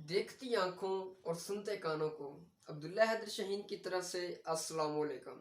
देखती आंखों और सुनते कानों को अब्दुल्ला हैदर शाहीन की तरफ से अस्सलाम वालेकुम।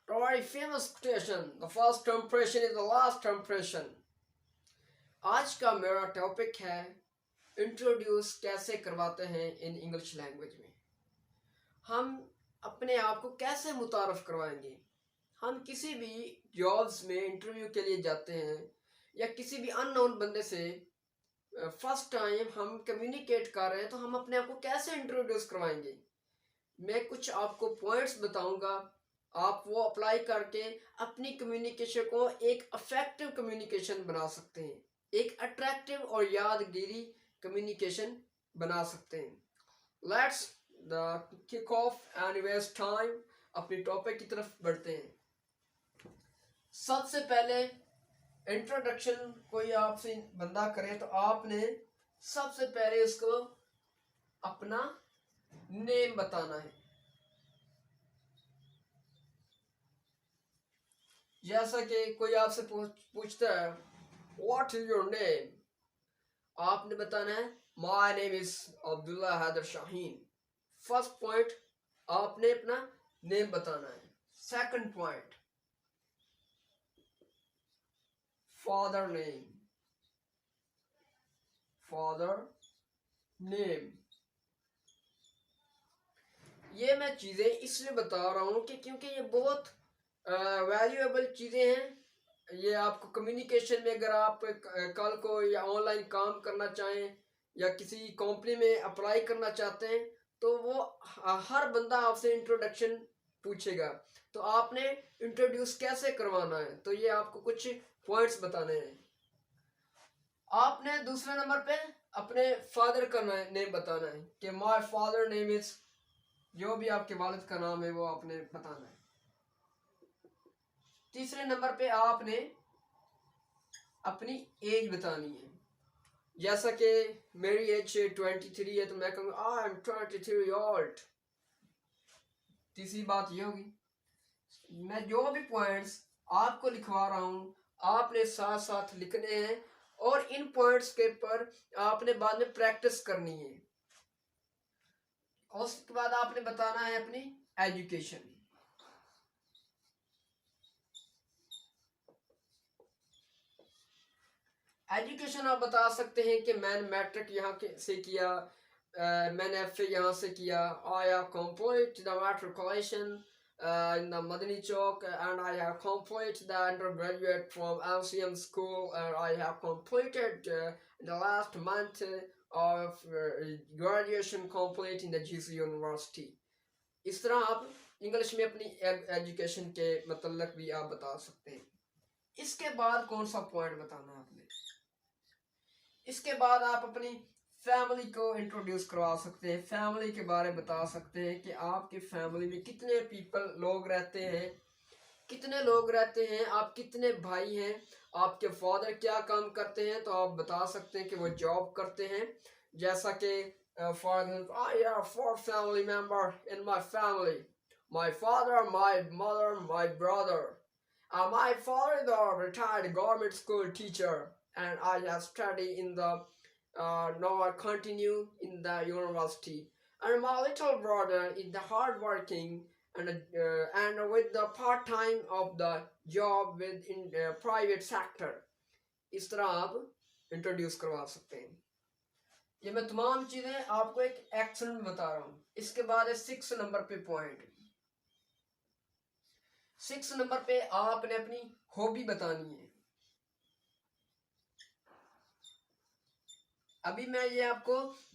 To our famous quotation, the first impression is the last impression। आज का मेरा टॉपिक है इंट्रोड्यूस कैसे करवाते हैं इन इंग्लिश लैंग्वेज में। हम अपने आप को कैसे मुतारफ करवाएंगे। हम किसी भी जॉब्स में इंटरव्यू के लिए जाते हैं या किसी भी अननोन बंदे से फर्स्ट टाइम हम कम्युनिकेट कर रहे हैं तो हम अपने आप को कैसे इंट्रोड्यूस करवाएंगे। मैं कुछ आपको पॉइंट्स बताऊंगा, आप वो अप्लाई करके अपनी कम्युनिकेशन को एक इफेक्टिव कम्युनिकेशन बना सकते हैं, एक अट्रैक्टिव और यादगिरी कम्युनिकेशन बना सकते हैं। Let's the kick off and waste time, अपनी टॉपिक की तरफ बढ़ते हैं। सबसे पहले इंट्रोडक्शन कोई आपसे बंदा करे तो आपने सबसे पहले उसको अपना नेम बताना है। जैसा कि कोई आपसे पूछता है व्हाट इज योर नेम, आपने बताना है my name is Abdullah Haider Shaheen. First point, आपने अपना नेम बताना है। Second point, father name, father name. ये मैं चीजें इसलिए बता रहा हूं कि क्योंकि ये बहुत वैल्यूएबल चीजें हैं। ये आपको कम्युनिकेशन में, अगर आप कल को या ऑनलाइन काम करना चाहें या किसी कंपनी में अप्लाई करना चाहते हैं तो वो हर बंदा आपसे इंट्रोडक्शन पूछेगा, तो आपने इंट्रोड्यूस कैसे करवाना है। तो ये आपको कुछ पॉइंट्स बताने हैं। आपने दूसरे नंबर पे अपने फादर का नेम बताना है कि माय फादर नेम इज, जो भी आपके वालिद का नाम है वो आपने बताना है। तीसरे नंबर पे आपने अपनी एज बतानी है। जैसा कि मेरी एज 23 है तो मैं कहूँगा आई एम 23 ओल्ड। तीसरी बात ये होगी, मैं जो भी पॉइंट्स आपको लिखवा रहा हूँ आपने साथ साथ लिखने हैं और इन पॉइंट्स के पर आपने बाद में प्रैक्टिस करनी है। और उसके बाद आपने बताना है अपनी एजुकेशन। एजुकेशन आप बता सकते हैं कि मैंने मैट्रिक यहाँ से किया, मैंने FA यहाँ से किया। I have complete the matriculation in the Madani Chowk, and I have completed the undergraduate from LCM school, and I have completed the last month of graduation complete in the GC University। इस तरह आप English में अपनी education के मतलब भी आप बता सकते हैं। इसके बाद कौन सा पॉइंट बताना है आपने। इसके बाद आप अपनी फैमिली को इंट्रोड्यूस करवा सकते हैं। फैमिली के बारे में बता सकते हैं कि आपकी फैमिली में कितने लोग रहते हैं, कितने लोग रहते हैं, आप कितने भाई हैं, आपके फादर क्या काम करते हैं। तो आप बता सकते हैं कि वो जॉब करते हैं। जैसा कि for I have 4 family member in my family, my father, my mother, my brother. My father is a retired government school teacher, and I have studied in the now I continue in the university. And my little brother is the hardworking and with the part time of the job with in the private sector। इस तरह आप introduce करवा सकते हैं। ये मैं तमाम चीजें आपको एक एक्शन में बता रहा हूँ। इसके बाद है 6 नंबर पे पॉइंट। 6 नंबर पे आपने अपनी हॉबी बतानी है। अभी मैं ये आपको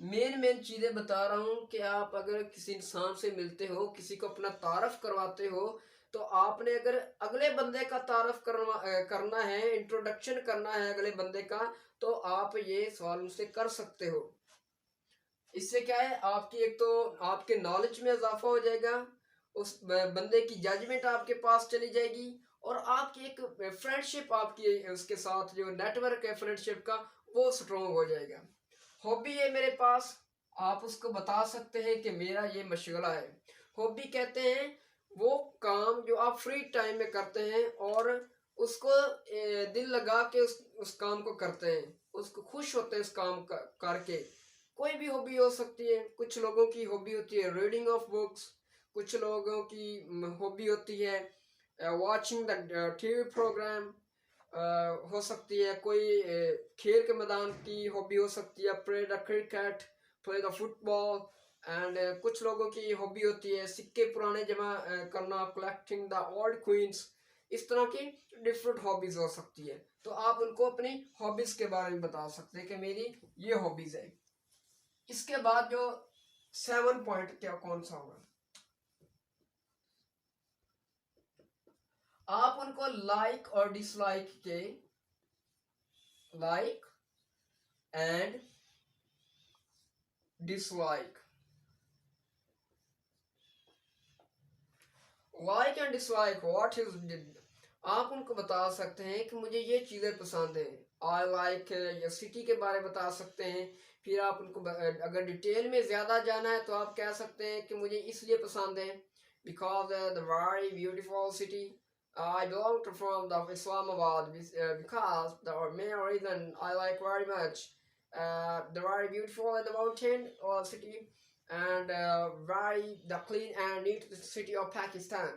मेन चीजें बता रहा हूँ कि आप अगर किसी इंसान से मिलते हो, किसी को अपना तारफ करवाते हो, तो आपने अगर अगले बंदे का तारफ करना है, इंट्रोडक्शन करना है अगले बंदे का, तो आप ये सवाल उनसे कर सकते हो। इससे क्या है, आपकी एक तो आपके नॉलेज में इजाफा हो जाएगा, उस बंदे की जजमेंट आपके पास चली जाएगी और आपकी एक फ्रेंडशिप, आपकी उसके साथ जो नेटवर्क है फ्रेंडशिप का, वो स्ट्रॉन्ग हो जाएगा। हॉबी है मेरे पास, आप उसको बता सकते हैं कि मेरा ये मशगला है। हॉबी कहते हैं वो काम जो आप फ्री टाइम में करते हैं और उसको दिल लगा के उस काम को करते हैं, उसको खुश होते हैं उस काम करके, कोई भी हॉबी हो सकती है। कुछ लोगों की हॉबी होती है रीडिंग ऑफ बुक्स, कुछ लोगों की हॉबी होती है वॉचिंग द टीवी प्रोग्राम, हो सकती है कोई खेल के मैदान की हॉबी हो सकती है, play the cricket, play the football. And कुछ लोगों की हॉबी होती है सिक्के पुराने जमा करना, कलेक्टिंग द ओल्ड क्वींस। इस तरह की डिफरेंट हॉबीज हो सकती है। तो आप उनको अपनी हॉबीज के बारे में बता सकते हैं कि मेरी ये हॉबीज है। इसके बाद जो 7 पॉइंट क्या कौन सा होगा, आप उनको लाइक और डिसलाइक के, like and dislike, like and dislike what is, आप उनको बता सकते हैं कि मुझे ये चीज़ें पसंद है। आई लाइक या सिटी के बारे में बता सकते हैं। फिर आप उनको अगर डिटेल में ज़्यादा जाना है तो आप कह सकते हैं कि मुझे इसलिए पसंद है because the very beautiful city, I belong to from the Islamabad because the main reason I like very much the very beautiful and the mountain city and very the clean and neat city of Pakistan।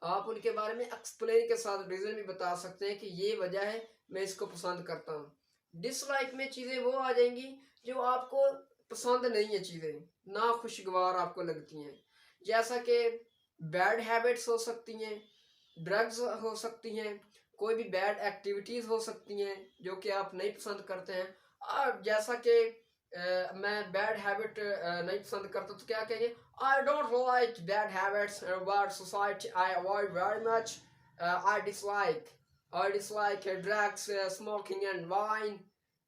आप उनके बारे में explain के साथ reason भी बता सकते हैं कि ये वजह है मैं इसको पसंद करता हूँ। डिसलाइक में चीज़ें वो आ जाएंगी जो आपको पसंद नहीं है, चीज़ें ना खुशगवार आपको लगती हैं, जैसा कि बैड हैबिट्स हो सकती हैं, ड्रग्स हो सकती हैं, कोई भी बैड एक्टिविटीज़ हो सकती हैं जो कि आप नहीं पसंद करते हैं। और जैसा कि मैं बैड हैबिट नहीं पसंद करता तो क्या कहेंगे, I don't like bad habits and bad society I avoid very much, I dislike drugs, smoking and wine।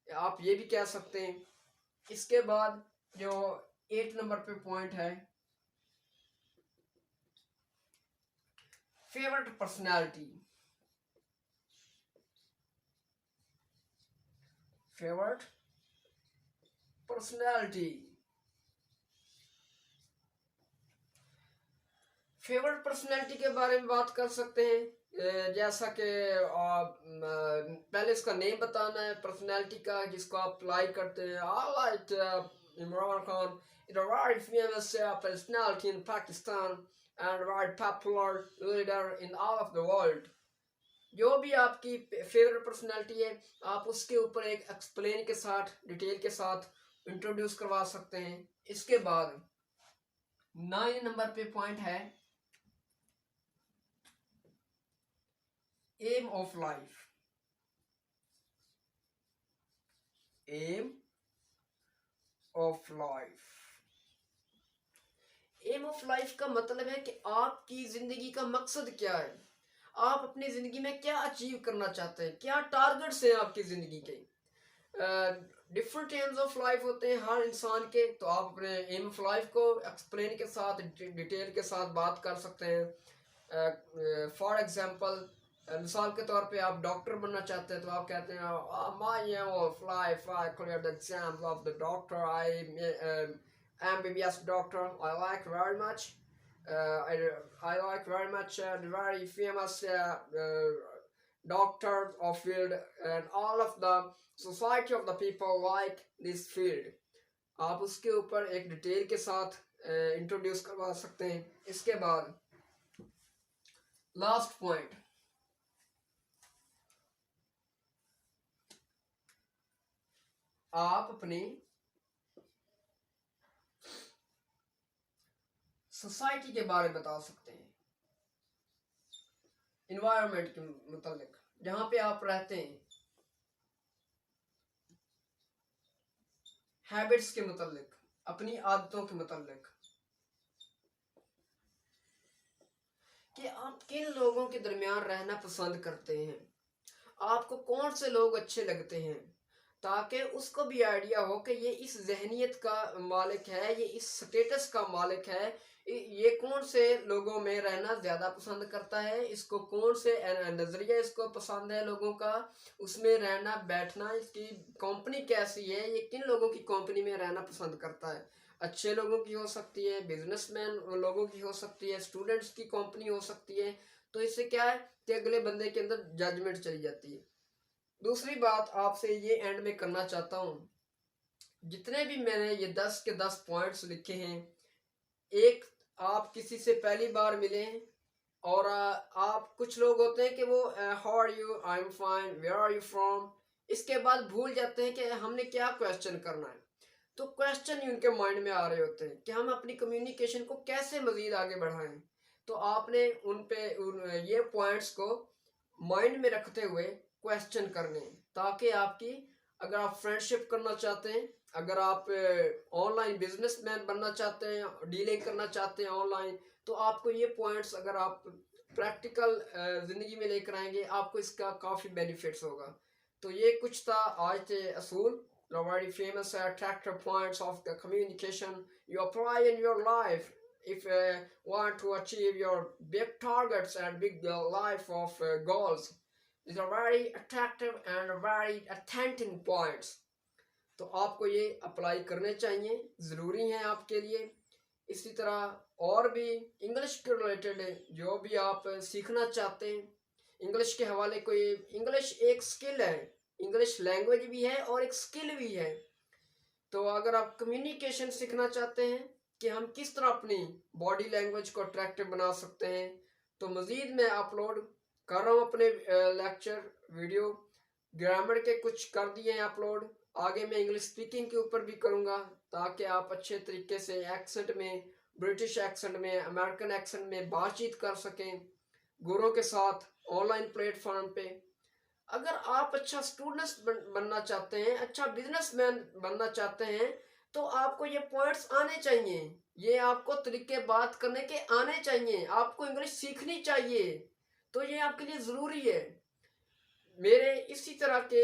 आप ये भी कह सकते हैं। इसके बाद जो 8 नंबर पे पॉइंट है favourite personality, favourite personality, favourite personality के बारे में बात कर सकते हैं। जैसा कि पहले इसका नेम बताना है पर्सनैलिटी का जिसको आप लाइक करते हैं। I like Imran Khan, is a very famous personality in Pakistan and very popular leader in all of the world. जो भी आपकी फेवरेट पर्सनैलिटी है आप उसके ऊपर एक एक्सप्लेन के साथ डिटेल के साथ इंट्रोड्यूस करवा सकते हैं। इसके बाद 9 नंबर पे पॉइंट है aim of life, aim of life. Aim of life का मतलब है कि आपकी जिंदगी का मकसद क्या है, आप अपनी जिंदगी में क्या अचीव करना चाहते हैं, क्या टारगेट्स हैं आपकी जिंदगी के। डिफरेंट एम्स ऑफ लाइफ होते हैं हर इंसान के, तो आप अपने एम ऑफ लाइफ को एक्सप्लेन के साथ डिटेल के साथ बात कर सकते हैं। फॉर एग्जांपल मिसाल के तौर पे आप डॉक्टर बनना चाहते हैं तो आप कहते हैं my aim of life I clear the exams of the doctor, I MBBS doctor I like very much, I like very much the very famous doctors of field and all of the society of the people like this field। आप उसके ऊपर एक detail के साथ introduce करवा सकते हैं। इसके बाद लास्ट पॉइंट, आप अपनी सोसाइटी के बारे में बता सकते हैं, इन्वायरमेंट के मुतालिक जहां पे आप रहते हैं, हैबिट्स के मुतालिक, अपनी आदतों के मुतालिक, कि आप किन लोगों के दरमियान रहना पसंद करते हैं, आपको कौन से लोग अच्छे लगते हैं, ताकि उसको भी आइडिया हो कि ये इस जहनीत का मालिक है, ये इस स्टेटस का मालिक है, ये कौन से लोगों में रहना ज़्यादा पसंद करता है, इसको कौन से नज़रिया इसको पसंद है लोगों का, उसमें रहना बैठना, इसकी कंपनी कैसी है, ये किन लोगों की कंपनी में रहना पसंद करता है। अच्छे लोगों की हो सकती है, बिजनेसमैन लोगों की हो सकती है, स्टूडेंट्स की कंपनी हो सकती है। तो इससे क्या है कि अगले बंदे के अंदर जजमेंट चली जाती है। दूसरी बात आपसे ये एंड में करना चाहता हूँ जितने भी मैंने ये 10 के 10 पॉइंट्स लिखे हैं, एक आप किसी से पहली बार मिले और आप कुछ लोग होते हैं कि वो how are you, I am fine, where are you from, इसके बाद भूल जाते हैं कि हमने क्या क्वेश्चन करना है। तो क्वेश्चन ही उनके माइंड में आ रहे होते हैं कि हम अपनी कम्युनिकेशन को कैसे मजीद आगे बढ़ाएं। तो आपने ये पॉइंट्स को माइंड में रखते हुए क्वेश्चन करने हैं, ताकि आपकी, अगर आप फ्रेंडशिप करना चाहते हैं, अगर आप ऑनलाइन बिजनेसमैन बनना चाहते हैं, डीलिंग करना चाहते हैं ऑनलाइन, तो आपको ये पॉइंट्स अगर आप प्रैक्टिकल ज़िंदगी में लेकर आएंगे, आपको इसका काफ़ी बेनिफिट्स होगा। तो ये कुछ था आज के असूल, the very famous attractive points of the communication you apply in your life if you want to achieve your big targets and big life of goals. These are very attractive and very authentic points. तो आपको ये apply करने चाहिए, ज़रूरी हैं आपके लिए। इसी तरह और भी इंग्लिश के रिलेटेड जो भी आप सीखना चाहते हैं, इंग्लिश के हवाले कोई, इंग्लिश एक स्किल है, इंग्लिश लैंग्वेज भी है और एक स्किल भी है। तो अगर आप कम्युनिकेशन सीखना चाहते हैं कि हम किस तरह अपनी बॉडी लैंग्वेज को अट्रैक्टिव बना सकते हैं, तो मज़ीद मैं अपलोड कर रहा हूँ अपने लेक्चर वीडियो, ग्रामर के कुछ कर दिए हैं अपलोड। आगे मैं इंग्लिश स्पीकिंग के ऊपर भी करूँगा, ताकि आप अच्छे तरीके से एक्सेंट में, ब्रिटिश एक्सेंट में, अमेरिकन एक्सेंट में बातचीत कर सकें गुरुओं के साथ ऑनलाइन प्लेटफॉर्म पे। अगर आप अच्छा स्टूडेंट बनना चाहते हैं, अच्छा बिजनेसमैन बनना चाहते हैं, तो आपको ये पॉइंट्स आने चाहिए, ये आपको तरीके बात करने के आने चाहिए, आपको इंग्लिश सीखनी चाहिए। तो ये आपके लिए ज़रूरी है। मेरे इसी तरह के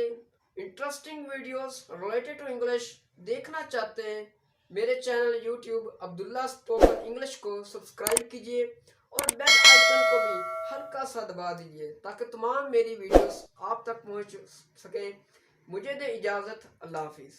interesting videos related to English देखना चाहते हैं, मेरे channel YouTube Abdullah spoken English को सब्सक्राइब कीजिए और बेल आइकन को भी हल्का सा दबा दीजिए, ताकि तमाम मेरी वीडियोस आप तक पहुंच सके। मुझे दे इजाज़त, अल्लाह हाफिज़।